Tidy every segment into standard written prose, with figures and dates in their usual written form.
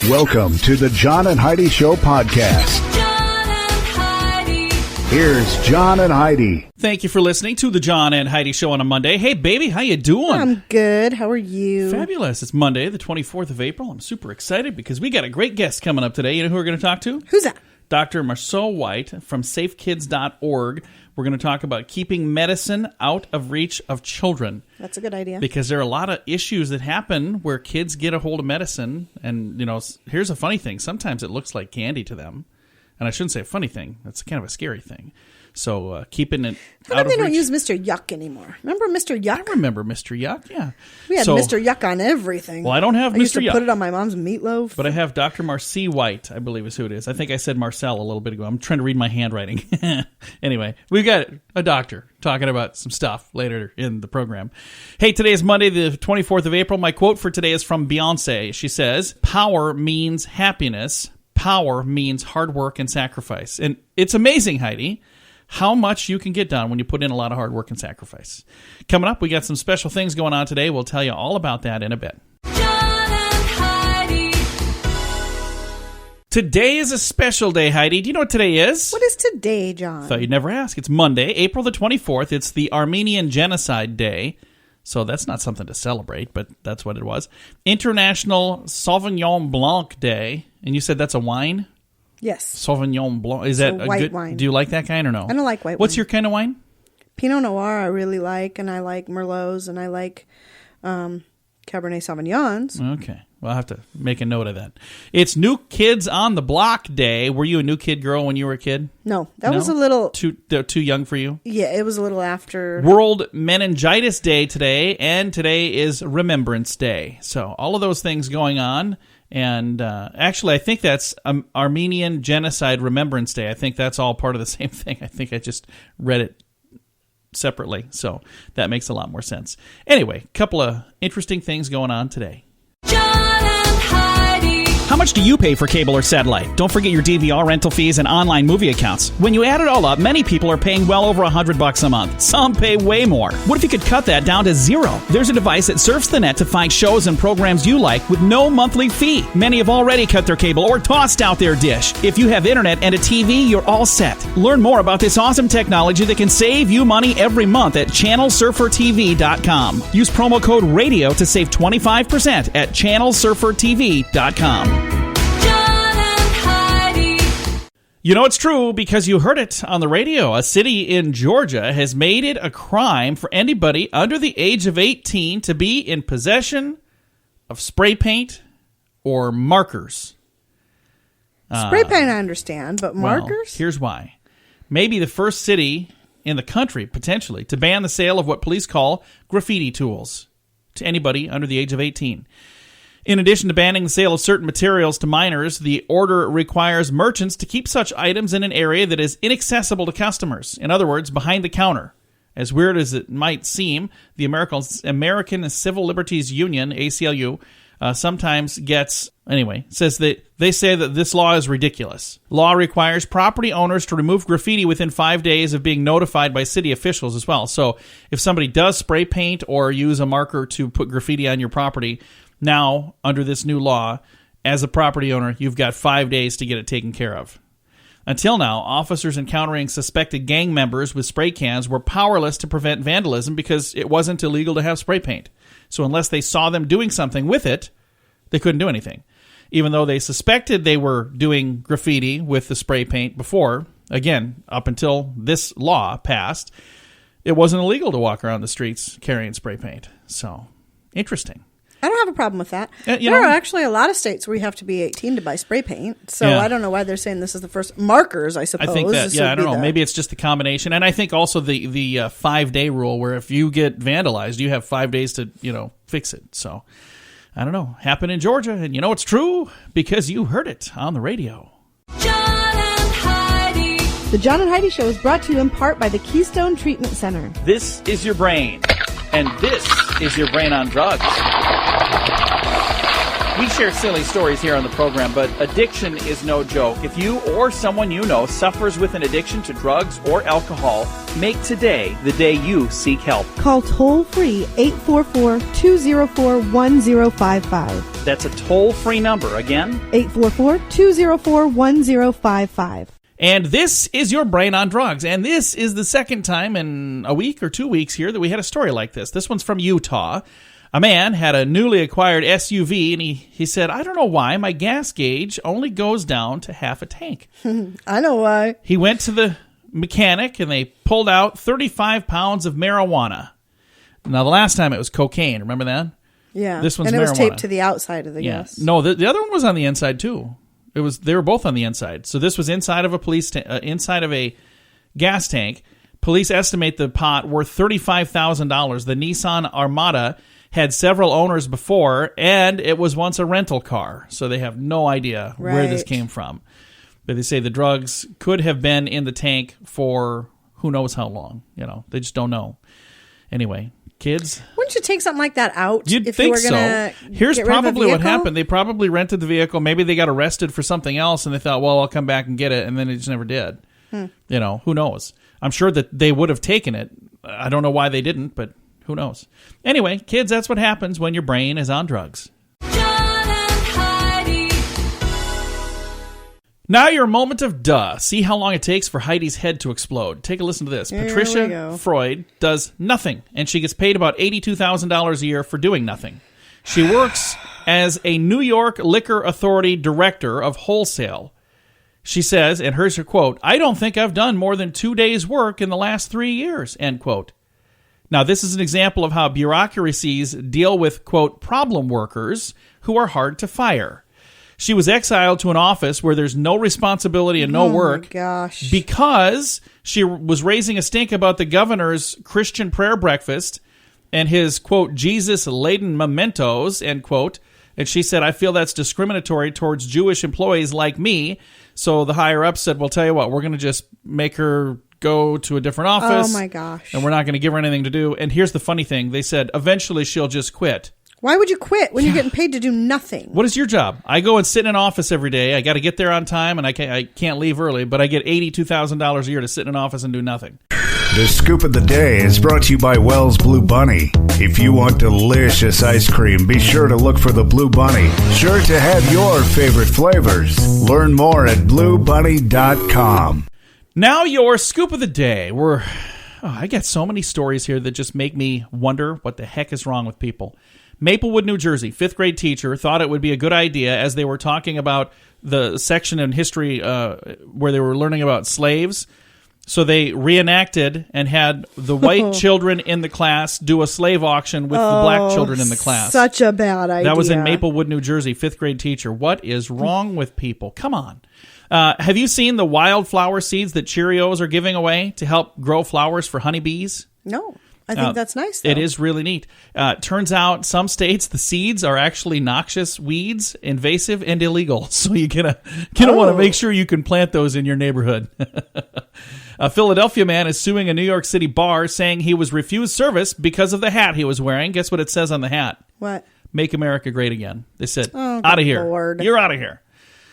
Welcome to the John and Heidi Show podcast. John and Heidi. Here's John and Heidi. Thank you for listening to the John and Heidi Show on a Monday. Hey, baby, how you doing? I'm good. How are you? Fabulous. It's Monday, the 24th of April. I'm super excited because we got a great guest coming up today. You know who we're going to talk to? Who's that? Dr. Marcee White from safekids.org. We're going to talk about keeping medicine out of reach of children. That's a good idea. Because there are a lot of issues that happen where kids get a hold of medicine. And, you know, here's a funny thing. Sometimes it looks like candy to them. And I shouldn't say a funny thing. That's kind of a scary thing. So keeping it How come they don't use Mr. Yuck anymore? Remember Mr. Yuck? I remember Mr. Yuck, yeah. We had Mr. Yuck on everything. Well, I don't have Mr. Yuck. I used to put it on my mom's meatloaf. But I have Dr. Marcee White, I believe is who it is. I think I said Marcel a little bit ago. I'm trying to read my handwriting. Anyway, we've got a doctor talking about some stuff later in the program. Hey, today is Monday, the 24th of April. My quote for today is from Beyonce. She says, "Power means happiness. Power means hard work and sacrifice." And it's amazing, Heidi, how much you can get done when you put in a lot of hard work and sacrifice. Coming up, we got some special things going on today. We'll tell you all about that in a bit. John and Heidi. Today is a special day, Heidi. Do you know what today is? What is today, John? Thought you'd never ask. It's Monday, April the 24th. It's the Armenian Genocide Day. So that's not something to celebrate, but that's what it was. International Sauvignon Blanc Day. And you said that's a wine? Yes. Sauvignon Blanc. Is that a white good wine. Do you like that kind or no? I don't like white wine. What's your kind of wine? Pinot Noir I really like, and I like Merlots, and I like Cabernet Sauvignons. Okay. Well, I'll have to make a note of that. It's New Kids on the Block Day. Were you a new kid girl when you were a kid? No, that was a little... Too young for you? Yeah, it was a little after... World Meningitis Day today, and today is Remembrance Day. So all of those things going on. And actually, I think that's Armenian Genocide Remembrance Day. I think that's all part of the same thing. I think I just read it separately. So that makes a lot more sense. Anyway, a couple of interesting things going on today. John and Heidi. How much do you pay for cable or satellite? Don't forget your DVR rental fees and online movie accounts. When you add it all up, many people are paying well over $100 a month. Some pay way more. What if you could cut that down to zero? There's a device that surfs the net to find shows and programs you like with no monthly fee. Many have already cut their cable or tossed out their dish. If you have internet and a TV, you're all set. Learn more about this awesome technology that can save you money every month at channelsurfertv.com. Use promo code RADIO to save 25% at channelsurfertv.com. You know it's true because you heard it on the radio. A city in Georgia has made it a crime for anybody under the age of 18 to be in possession of spray paint or markers. Spray paint I understand, but markers? Well, here's why. Maybe the first city in the country, potentially, to ban the sale of what police call graffiti tools to anybody under the age of 18. In addition to banning the sale of certain materials to minors, the order requires merchants to keep such items in an area that is inaccessible to customers. In other words, behind the counter. As weird as it might seem, the American Civil Liberties Union, ACLU, sometimes gets... Anyway, says that they say that this law is ridiculous. Law requires property owners to remove graffiti within 5 days of being notified by city officials as well. So if somebody does spray paint or use a marker to put graffiti on your property... Now, under this new law, as a property owner, you've got 5 days to get it taken care of. Until now, officers encountering suspected gang members with spray cans were powerless to prevent vandalism because it wasn't illegal to have spray paint. So unless they saw them doing something with it, they couldn't do anything. Even though they suspected they were doing graffiti with the spray paint before, again, up until this law passed, it wasn't illegal to walk around the streets carrying spray paint. So, interesting. I don't have a problem with that. There are actually a lot of states where you have to be 18 to buy spray paint. So I don't know why they're saying this is the first. Markers, I suppose. I think that, I don't know. Maybe it's just the combination. And I think also the 5-day rule where if you get vandalized, you have 5 days to, fix it. So, I don't know. Happened in Georgia. And you know it's true because you heard it on the radio. John and Heidi. The John and Heidi Show is brought to you in part by the Keystone Treatment Center. This is your brain. And this is your brain on drugs. We share silly stories here on the program, but addiction is no joke. If you or someone you know suffers with an addiction to drugs or alcohol, make today the day you seek help. Call toll-free 844-204-1055. That's a toll-free number. Again, 844-204-1055. And this is your brain on drugs. And this is the second time in a week or 2 weeks here that we had a story like this. This one's from Utah. A man had a newly acquired SUV, and he said, I don't know why my gas gauge only goes down to half a tank. I know why. He went to the mechanic, and they pulled out 35 pounds of marijuana. Now, the last time it was cocaine. Remember that? Yeah. This one's and it was marijuana. taped to the outside of the gas. No, the other one was on the inside, too. They were both on the inside. So this was inside of inside of a gas tank. Police estimate the pot worth $35,000. The Nissan Armada had several owners before, and it was once a rental car. So they have no idea where this came from. But they say the drugs could have been in the tank for who knows how long. They just don't know. Anyway, kids. Wouldn't you take something like that out? You'd if think you were so. Here's probably what happened. They probably rented the vehicle. Maybe they got arrested for something else, and they thought, well, I'll come back and get it, and then they just never did. Who knows? I'm sure that they would have taken it. I don't know why they didn't, but who knows? Anyway, kids, that's what happens when your brain is on drugs. John and Heidi. Now your moment of duh. See how long it takes for Heidi's head to explode. Take a listen to this. Here we Patricia go. Freud does nothing, and she gets paid about $82,000 a year for doing nothing. She works as a New York Liquor Authority director of wholesale. She says, and here's her quote, I don't think I've done more than 2 days' work in the last 3 years, end quote. Now, this is an example of how bureaucracies deal with, quote, problem workers who are hard to fire. She was exiled to an office where there's no responsibility and no work my gosh. because she was raising a stink about the governor's Christian prayer breakfast and his, quote, Jesus-laden mementos, end quote. And she said, I feel that's discriminatory towards Jewish employees like me. So the higher-ups said, well, tell you what, we're going to just make her go to a different office. Oh, my gosh. And we're not going to give her anything to do. And here's the funny thing. They said, eventually she'll just quit. Why would you quit when you're getting paid to do nothing? What is your job? I go and sit in an office every day. I got to get there on time, and I can't leave early, but I get $82,000 a year to sit in an office and do nothing. The Scoop of the Day is brought to you by Wells Blue Bunny. If you want delicious ice cream, be sure to look for the Blue Bunny. Sure to have your favorite flavors. Learn more at bluebunny.com. Now your Scoop of the Day. I got so many stories here that just make me wonder what the heck is wrong with people. Maplewood, New Jersey, 5th grade teacher thought it would be a good idea as they were talking about the section in history where they were learning about slaves. So they reenacted and had the white children in the class do a slave auction with the black children in the class. Such a bad idea. That was in Maplewood, New Jersey, 5th grade teacher. What is wrong with people? Come on. Have you seen the wildflower seeds that Cheerios are giving away to help grow flowers for honeybees? No. I think that's nice, though. It is really neat. Turns out some states, the seeds are actually noxious weeds, invasive, and illegal. So you're gonna want to make sure you can plant those in your neighborhood. A Philadelphia man is suing a New York City bar saying he was refused service because of the hat he was wearing. Guess what it says on the hat? What? Make America Great Again. They said, Oh, out of good here. Lord. You're out of here.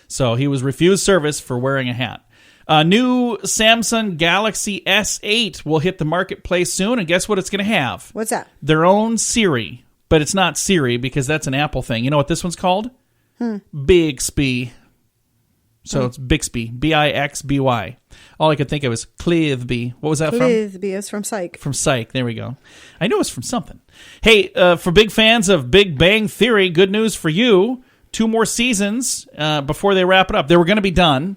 So he was refused service for wearing a hat. A new Samsung Galaxy S8 will hit the marketplace soon, and guess what it's going to have? What's that? Their own Siri. But it's not Siri because that's an Apple thing. You know what this one's called? Bixby. So it's Bixby. Bixby. All I could think of was Clithby. What was that from? Clithby is from Psych. From Psych. There we go. I knew it was from something. Hey, for big fans of Big Bang Theory, good news for you. 2 more seasons before they wrap it up. They were going to be done,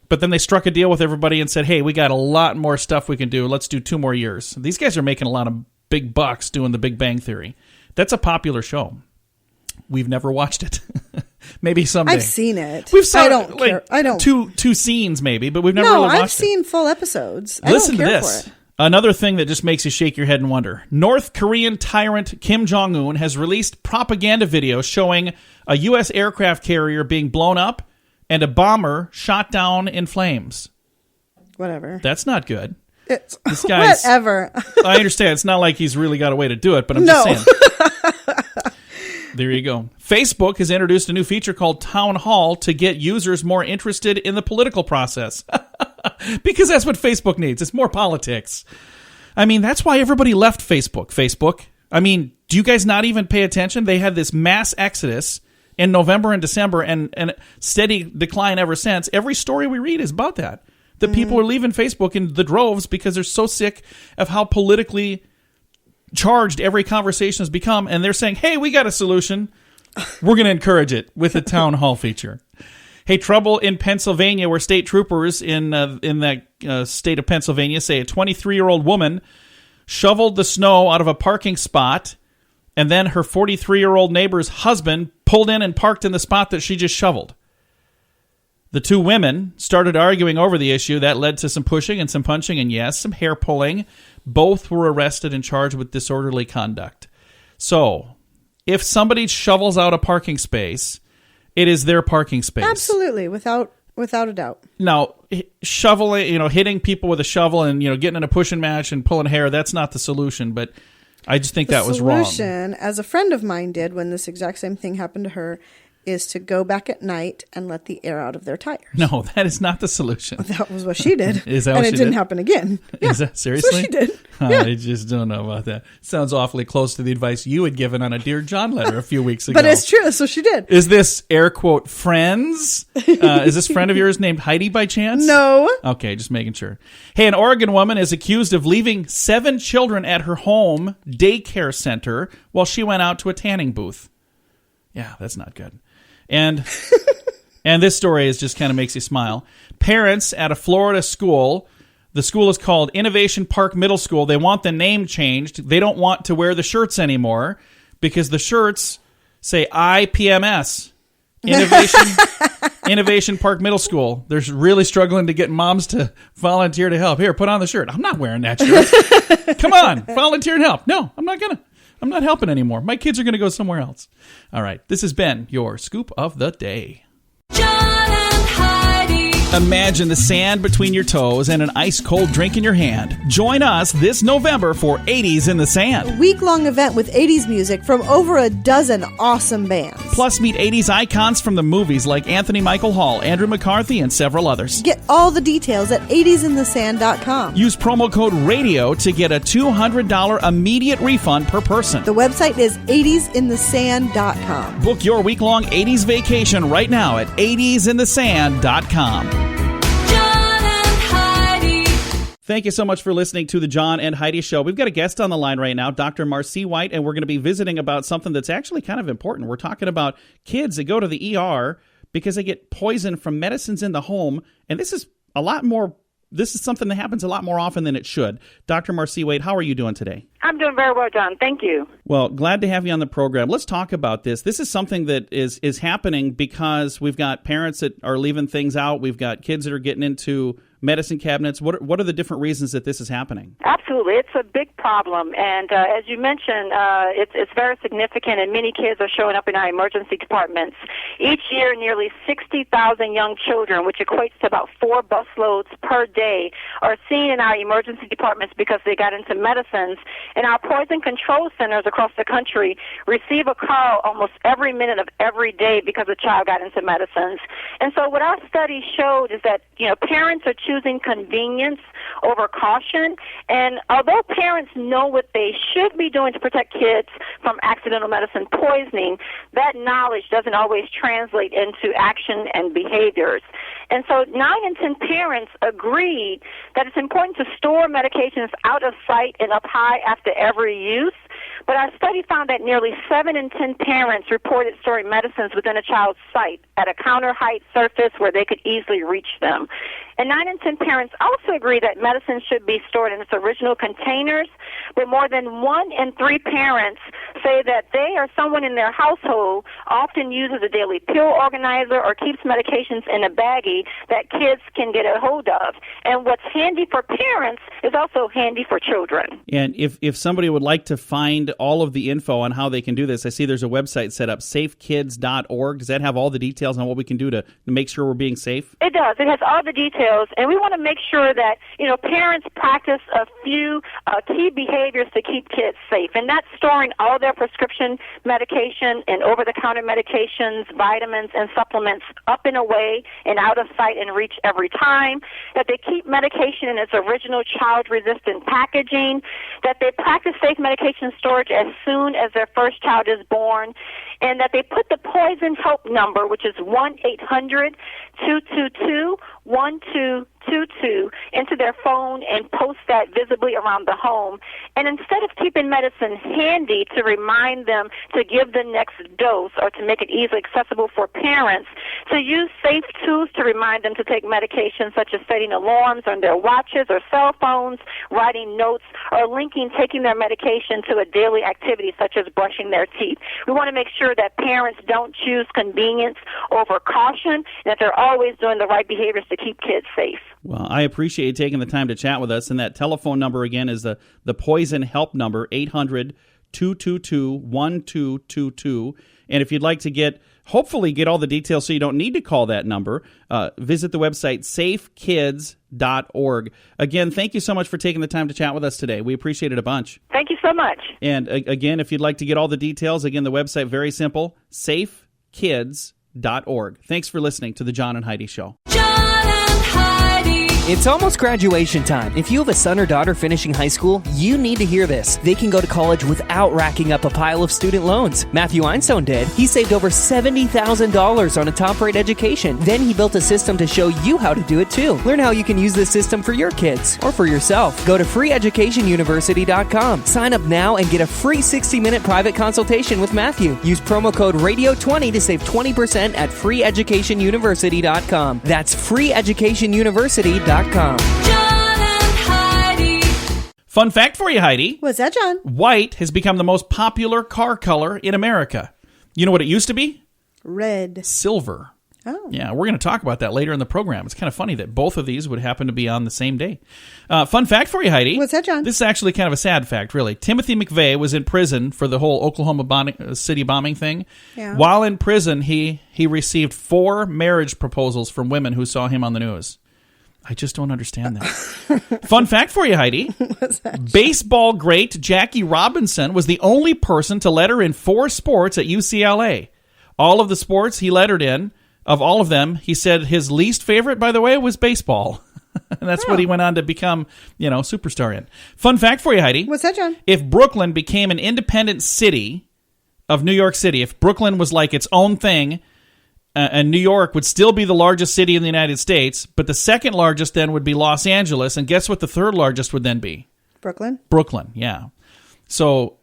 but then they struck a deal with everybody and said, hey, we got a lot more stuff we can do. Let's do 2 more years. These guys are making a lot of big bucks doing the Big Bang Theory. That's a popular show. We've never watched it. Maybe someday. I've seen it. We've saw I don't care. I don't. Two scenes maybe, but we've never really watched I've seen full episodes. Listen I don't care to this. for it. Another thing that just makes you shake your head and wonder. North Korean tyrant Kim Jong-un has released propaganda videos showing a U.S. aircraft carrier being blown up and a bomber shot down in flames. Whatever. That's not good. It's This guy's, whatever. I understand. It's not like he's really got a way to do it, but I'm just saying. There you go. Facebook has introduced a new feature called Town Hall to get users more interested in the political process. Because that's what Facebook needs. It's more politics. I mean, that's why everybody left Facebook. I mean, do you guys not even pay attention? They had this mass exodus in November and December and steady decline ever since. Every story we read is about that. The people are leaving Facebook in the droves because they're so sick of how politically charged every conversation has become. And they're saying, hey, we got a solution. We're going to encourage it with the Town Hall feature. Hey, trouble in Pennsylvania where state troopers in that state of Pennsylvania say a 23-year-old woman shoveled the snow out of a parking spot, and then her 43-year-old neighbor's husband pulled in and parked in the spot that she just shoveled. The two women started arguing over the issue. That led to some pushing and some punching and, yes, some hair pulling. Both were arrested and charged with disorderly conduct. So, if somebody shovels out a parking space, it is their parking space. Absolutely, without a doubt. Now, shoveling, hitting people with a shovel and, getting in a pushing match and pulling hair, that's not the solution, but I just think that was wrong. The solution, as a friend of mine did when this exact same thing happened to her, is to go back at night and let the air out of their tires. No, that is not the solution. That was what she did. Is that what she did? And it didn't happen again. Yeah. Is that seriously? That's what she did. Yeah. I just don't know about that. Sounds awfully close to the advice you had given on a Dear John letter a few weeks ago. But it's true, so she did. Is this air quote friends? Is this friend of yours named Heidi by chance? No. Okay, just making sure. Hey, an Oregon woman is accused of leaving 7 children at her home daycare center while she went out to a tanning booth. Yeah, that's not good. And this story just kind of makes you smile. Parents at a Florida school, the school is called Innovation Park Middle School. They want the name changed. They don't want to wear the shirts anymore because the shirts say IPMS, Innovation Park Middle School. They're really struggling to get moms to volunteer to help. Here, put on the shirt. I'm not wearing that shirt. Come on, volunteer and help. No, I'm not helping anymore. My kids are going to go somewhere else. All right. This has been your Scoop of the Day. John and Heidi. Imagine the sand between your toes and an ice-cold drink in your hand. Join us this November for 80s in the Sand. A week-long event with 80s music from over a dozen awesome bands. Plus, meet 80s icons from the movies like Anthony Michael Hall, Andrew McCarthy, and several others. Get all the details at 80sinthesand.com. Use promo code RADIO to get a $200 immediate refund per person. The website is 80sinthesand.com. Book your week-long 80s vacation right now at 80sinthesand.com. Thank you so much for listening to the John and Heidi Show. We've got a guest on the line right now, Dr. Marcee White, and we're going to be visiting about something that's actually kind of important. We're talking about kids that go to the ER because they get poisoned from medicines in the home, and this is something that happens a lot more often than it should. Dr. Marcee White, how are you doing today? I'm doing very well, John. Thank you. Well, glad to have you on the program. Let's talk about this. This is something that is happening because we've got parents that are leaving things out. We've got kids that are getting into medicine cabinets. What are the different reasons that this is happening? Absolutely. It's a big problem. And as you mentioned, it's very significant, and many kids are showing up in our emergency departments. Each year, nearly 60,000 young children, which equates to about 4 busloads per day, are seen in our emergency departments because they got into medicines. And our poison control centers across the country receive a call almost every minute of every day because a child got into medicines. And so what our study showed is that, parents are choosing convenience over caution. And although parents know what they should be doing to protect kids from accidental medicine poisoning, that knowledge doesn't always translate into action and behaviors. And so 9 in 10 parents agreed that it's important to store medications out of sight and up high after every use. But our study found that nearly 7 in 10 parents reported storing medicines within a child's sight at a counter height surface where they could easily reach them. And 9 in 10 parents also agree that medicine should be stored in its original containers, but more than 1 in 3 parents say that they or someone in their household often uses a daily pill organizer or keeps medications in a baggie that kids can get a hold of. And what's handy for parents is also handy for children. And if somebody would like to find find all of the info on how they can do this? I see there's a website set up, safekids.org. Does that have all the details on what we can do to make sure we're being safe? It does. It has all the details, and we want to make sure that, parents practice a few key behaviors to keep kids safe, and that's storing all their prescription medication and over-the-counter medications, vitamins, and supplements up and away and out of sight and reach every time, that they keep medication in its original child-resistant packaging, that they practice safe medication storage as soon as their first child is born, and that they put the poison help number, which is 1-800-222-1222, into their phone and post that visibly around the home. And instead of keeping medicine handy to remind them to give the next dose or to make it easily accessible for parents, to use safe tools to remind them to take medication, such as setting alarms on their watches or cell phones, writing notes, or linking taking their medication to a daily activity such as brushing their teeth. We want to make sure that parents don't choose convenience over caution, and that they're always doing the right behaviors to keep kids safe. Well, I appreciate you taking the time to chat with us. And that telephone number again is the poison help number, 800-222-1222. And if you'd like to hopefully get all the details so you don't need to call that number, visit the website safekids.org. Again, thank you so much for taking the time to chat with us today. We appreciate it a bunch. Thank you so much. And again, if you'd like to get all the details, again, the website, very simple, safekids.org. Thanks for listening to The John and Heidi Show. John and Heidi. It's almost graduation time. If you have a son or daughter finishing high school, you need to hear this. They can go to college without racking up a pile of student loans. Matthew Einstone did. He saved over $70,000 on a top-rate education. Then he built a system to show you how to do it too. Learn how you can use this system for your kids or for yourself. Go to freeeducationuniversity.com. Sign up now and get a free 60-minute private consultation with Matthew. Use promo code RADIO20 to save 20% at freeeducationuniversity.com. That's freeeducationuniversity.com. John and Heidi. Fun fact for you, Heidi. What's that, John? White has become the most popular car color in America. You know what it used to be? Red. Silver. Oh. Yeah, we're going to talk about that later in the program. It's kind of funny that both of these would happen to be on the same day. Fun fact for you, Heidi. What's that, John? This is actually kind of a sad fact, really. Timothy McVeigh was in prison for the whole Oklahoma city bombing thing. Yeah. While in prison, he received 4 marriage proposals from women who saw him on the news. I just don't understand that. Fun fact for you, Heidi. What's that? Baseball great Jackie Robinson was the only person to letter in 4 sports at UCLA. All of the sports he lettered in, of all of them, he said his least favorite, by the way, was baseball. And that's what he went on to become, superstar in. Fun fact for you, Heidi. What's that, John? If Brooklyn became an independent city of New York City, if Brooklyn was like its own thing, and New York would still be the largest city in the United States, but the second largest then would be Los Angeles, and guess what the third largest would then be? Brooklyn. Brooklyn, yeah. So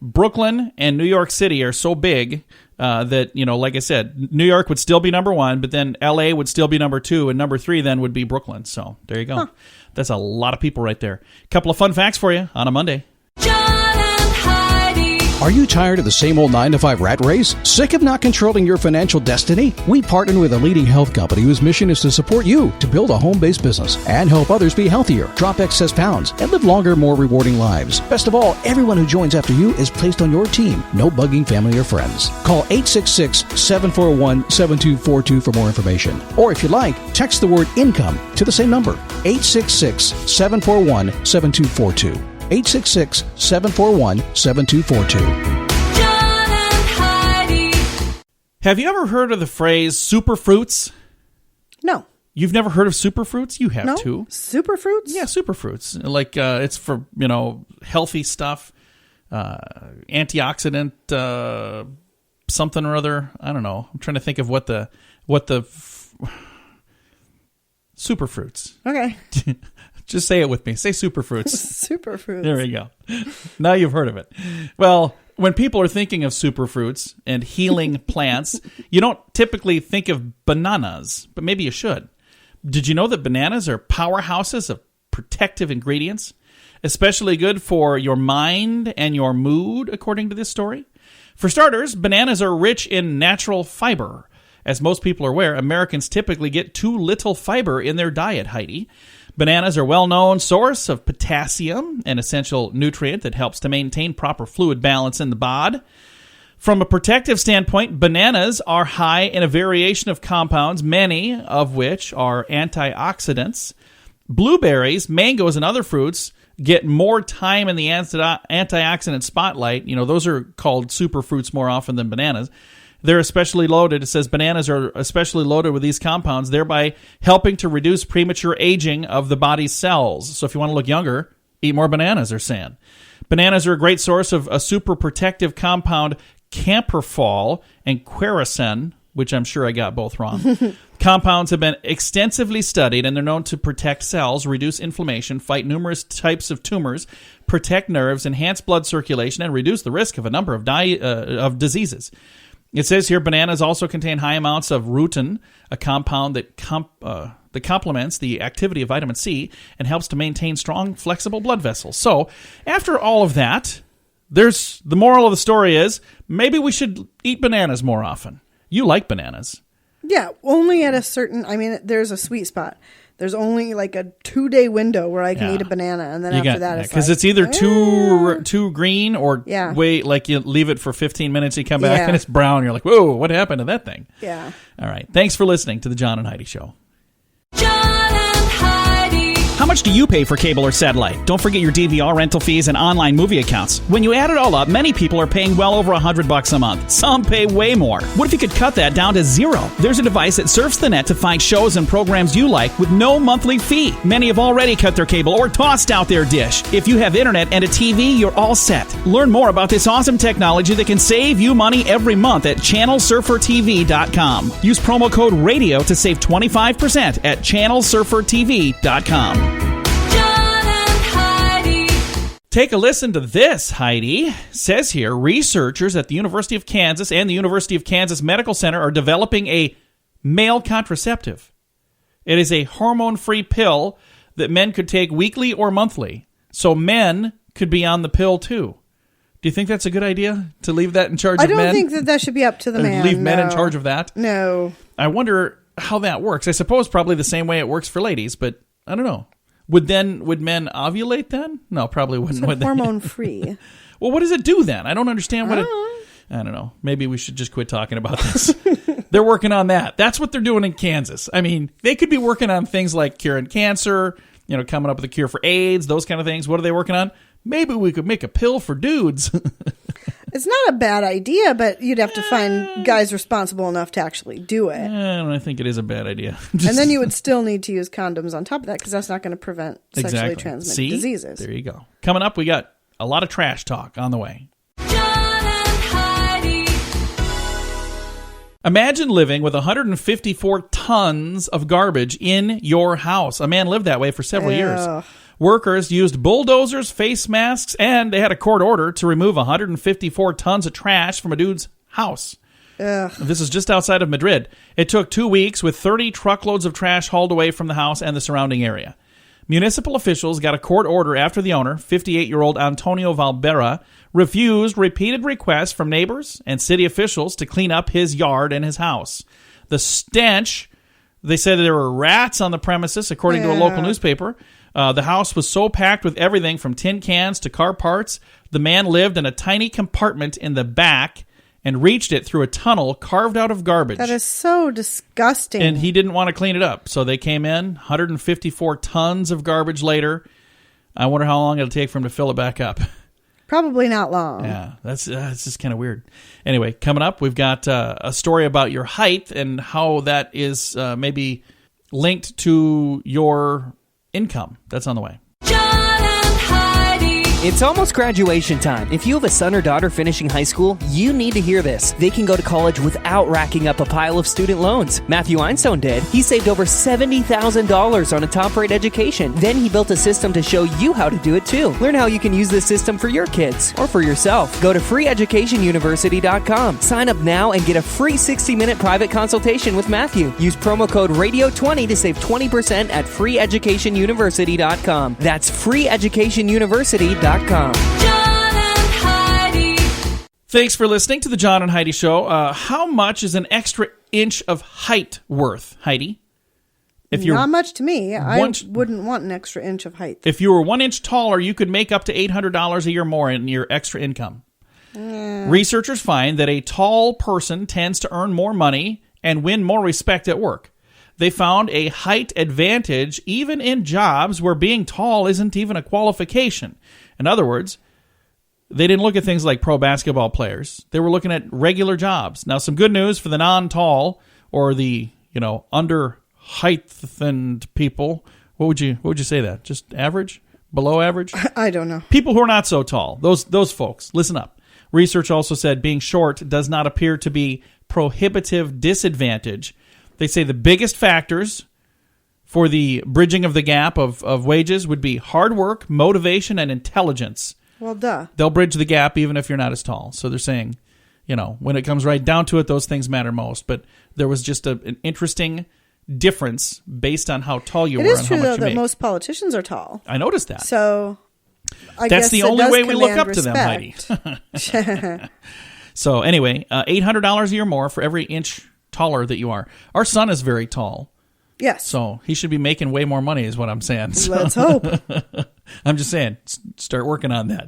Brooklyn and New York City are so big that, like I said, New York would still be number 1, but then L.A. would still be number 2, and number 3 then would be Brooklyn. So there you go. Huh. That's a lot of people right there. A couple of fun facts for you on a Monday. John and Heidi. Are you tired of the same old 9-to-5 rat race? Sick of not controlling your financial destiny? We partner with a leading health company whose mission is to support you to build a home-based business and help others be healthier, drop excess pounds, and live longer, more rewarding lives. Best of all, everyone who joins after you is placed on your team. No bugging family or friends. Call 866-741-7242 for more information. Or if you like, text the word income to the same number, 866-741-7242. 866-741-7242. John and Heidi. Have you ever heard of the phrase superfruits? No. You've never heard of superfruits? You have No. too. Superfruits? Yeah, superfruits. Like it's for, healthy stuff, antioxidant, something or other. I don't know. I'm trying to think of what the superfruits. Okay. Just say it with me. Say superfruits. Superfruits. There we go. Now you've heard of it. Well, when people are thinking of superfruits and healing plants, you don't typically think of bananas, but maybe you should. Did you know that bananas are powerhouses of protective ingredients? Especially good for your mind and your mood, according to this story. For starters, bananas are rich in natural fiber. As most people are aware, Americans typically get too little fiber in their diet, Heidi. Bananas are a well-known source of potassium, an essential nutrient that helps to maintain proper fluid balance in the bod. From a protective standpoint, bananas are high in a variation of compounds, many of which are antioxidants. Blueberries, mangoes, and other fruits get more time in the antioxidant spotlight. You know, those are called superfruits more often than bananas. They're especially loaded. It says bananas are especially loaded with these compounds, thereby helping to reduce premature aging of the body's cells. So if you want to look younger, eat more bananas, they're saying. Bananas are a great source of a super protective compound, camphorol and quercetin, which I'm sure I got both wrong. Compounds have been extensively studied, and they're known to protect cells, reduce inflammation, fight numerous types of tumors, protect nerves, enhance blood circulation, and reduce the risk of a number of diseases. It says here bananas also contain high amounts of rutin, a compound that complements the activity of vitamin C and helps to maintain strong, flexible blood vessels. So, after all of that, the moral of the story is maybe we should eat bananas more often. You like bananas. Yeah, only at a certain, there's a sweet spot. There's only like a 2-day window where I can eat a banana, and then after that it's because it's either too green or wait, like you leave it for 15 minutes, you come back and it's brown. You're like, whoa, what happened to that thing? Yeah. All right. Thanks for listening to the John and Heidi Show. John and Heidi. How much do you pay for cable or satellite? Don't forget your DVR rental fees and online movie accounts. When you add it all up, many people are paying well over $100 a month. Some pay way more. What if you could cut that down to zero? There's a device that surfs the net to find shows and programs you like with no monthly fee. Many have already cut their cable or tossed out their dish. If you have internet and a TV, you're all set. Learn more about this awesome technology that can save you money every month at channelsurfertv.com. Use promo code RADIO to save 25% at channelsurfertv.com. Take a listen to this, Heidi. Says here, researchers at the University of Kansas and the University of Kansas Medical Center are developing a male contraceptive. It is a hormone-free pill that men could take weekly or monthly. So men could be on the pill too. Do you think that's a good idea to leave that in charge of men? I don't think that should be up to the man. Leave men in charge of that? No. I wonder how that works. I suppose probably the same way it works for ladies, but I don't know. Would men ovulate then? No, probably wouldn't. It's hormone free. Well, what does it do then? I don't understand what I don't know. Maybe we should just quit talking about this. They're working on that. That's what they're doing in Kansas. I mean, they could be working on things like curing cancer, coming up with a cure for AIDS, those kind of things. What are they working on? Maybe we could make a pill for dudes. It's not a bad idea, but you'd have to find guys responsible enough to actually do it. I think it is a bad idea. And then you would still need to use condoms on top of that because that's not going to prevent sexually transmitted diseases. There you go. Coming up, we got a lot of trash talk on the way. John and Heidi. Imagine living with 154 tons of garbage in your house. A man lived that way for several years. Workers used bulldozers, face masks, and they had a court order to remove 154 tons of trash from a dude's house. Ugh. This is just outside of Madrid. It took 2 weeks with 30 truckloads of trash hauled away from the house and the surrounding area. Municipal officials got a court order after the owner, 58-year-old Antonio Valbera, refused repeated requests from neighbors and city officials to clean up his yard and his house. The stench, they said there were rats on the premises, according to a local newspaper. The house was so packed with everything from tin cans to car parts. The man lived in a tiny compartment in the back and reached it through a tunnel carved out of garbage. That is so disgusting. And he didn't want to clean it up. So they came in, 154 tons of garbage later. I wonder how long it'll take for him to fill it back up. Probably not long. Yeah, it's just kind of weird. Anyway, coming up, we've got a story about your height and how that is maybe linked to your income. That's on the way. John and Heidi. It's almost graduation time. If you have a son or daughter finishing high school, you need to hear this. They can go to college without racking up a pile of student loans. Matthew Einstein did. He saved over $70,000 on a top-rate education. Then he built a system to show you how to do it too. Learn how you can use this system for your kids or for yourself. Go to freeeducationuniversity.com. Sign up now and get a free 60-minute private consultation with Matthew. Use promo code RADIO20 to save 20% at freeeducationuniversity.com. That's freeeducationuniversity.com. John and Heidi. Thanks for listening to the John and Heidi Show. How much is an extra inch of height worth, Heidi? If you're not much to me. I wouldn't want an extra inch of height. If you were 1 inch taller, you could make up to $800 a year more in your extra income. Researchers find that a tall person tends to earn more money and win more respect at work. They found a height advantage even in jobs where being tall isn't even a qualification. In other words, they didn't look at things like pro basketball players. They were looking at regular jobs. Now, some good news for the non-tall or the, under heightened people. What would you say that? Just average? Below average? I don't know. People who are not so tall. Those folks. Listen up. Research also said being short does not appear to be prohibitive disadvantage. They say the biggest factors for the bridging of the gap of wages would be hard work, motivation, and intelligence. Well, duh. They'll bridge the gap even if you're not as tall. So they're saying, when it comes right down to it, those things matter most. But there was just an interesting difference based on how tall you were and how much you make. It is true, though, that most politicians are tall. I noticed that. So I that's guess the only way we look up to them, Heidi. So anyway, $800 a year more for every inch taller that you are. Our son is very tall. Yes. So he should be making way more money is what I'm saying. So, let's hope. I'm just saying, start working on that.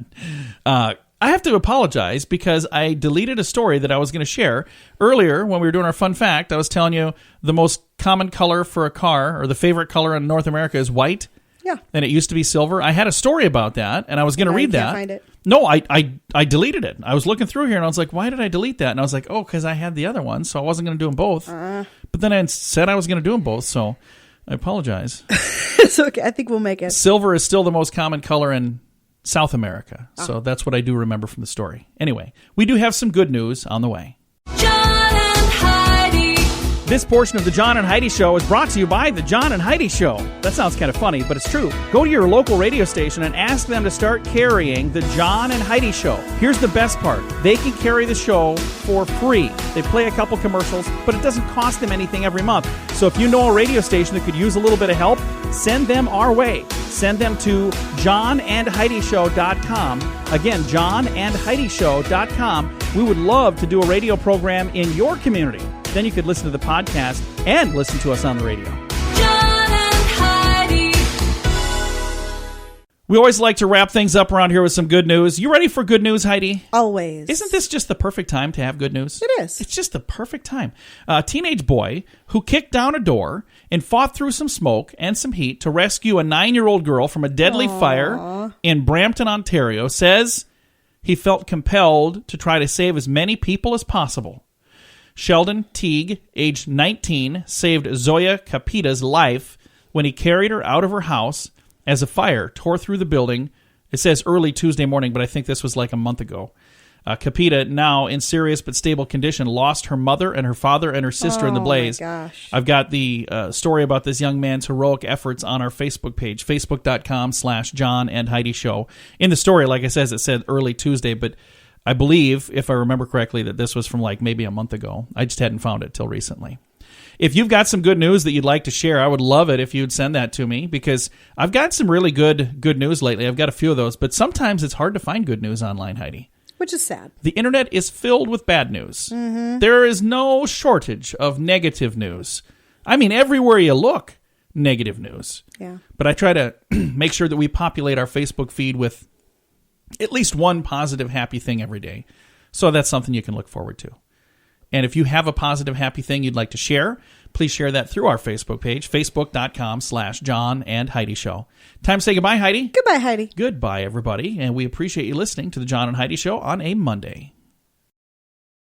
I have to apologize because I deleted a story that I was going to share. Earlier, when we were doing our fun fact, I was telling you the most common color for a car, or the favorite color in North America, is white. Yeah. And it used to be silver. I had a story about that, and I was going to read that. Can't find it. No, I deleted it. I was looking through here, and I was like, why did I delete that? And I was like, because I had the other one, so I wasn't going to do them both. But then I said I was going to do them both, so I apologize. It's okay. I think we'll make it. Silver is still the most common color in South America, so that's what I do remember from the story. Anyway, we do have some good news on the way. John and Heidi. This portion of the John and Heidi Show is brought to you by the John and Heidi Show. That sounds kind of funny, but it's true. Go to your local radio station and ask them to start carrying the John and Heidi Show. Here's the best part. They can carry the show for free. They play a couple commercials, but it doesn't cost them anything every month. So if you know a radio station that could use a little bit of help, send them our way. Send them to johnandheidishow.com. Again, johnandheidishow.com. We would love to do a radio program in your community. Then you could listen to the podcast and listen to us on the radio. John and Heidi. We always like to wrap things up around here with some good news. You ready for good news, Heidi? Always. Isn't this just the perfect time to have good news? It is. It's just the perfect time. A teenage boy who kicked down a door and fought through some smoke and some heat to rescue a 9-year-old girl from a deadly fire in Brampton, Ontario, says he felt compelled to try to save as many people as possible. Sheldon Teague, aged 19, saved Zoya Capita's life when he carried her out of her house as a fire tore through the building. It says early Tuesday morning, but I think this was like a month ago. Capita, now in serious but stable condition, lost her mother and her father and her sister in the blaze. Oh, my gosh. I've got the story about this young man's heroic efforts on our Facebook page, facebook.com/John and Heidi Show. In the story, like I said, it said early Tuesday, but I believe, if I remember correctly, that this was from like maybe a month ago. I just hadn't found it till recently. If you've got some good news that you'd like to share, I would love it if you'd send that to me, because I've got some really good news lately. I've got a few of those, but sometimes it's hard to find good news online, Heidi. Which is sad. The internet is filled with bad news. Mm-hmm. There is no shortage of negative news. I mean, everywhere you look, negative news. Yeah. But I try to make sure that we populate our Facebook feed with at least one positive, happy thing every day. So that's something you can look forward to. And if you have a positive, happy thing you'd like to share, please share that through our Facebook page, facebook.com/John and Heidi Show. Time to say goodbye, Heidi. Goodbye, Heidi. Goodbye, everybody. And we appreciate you listening to the John and Heidi Show on a Monday.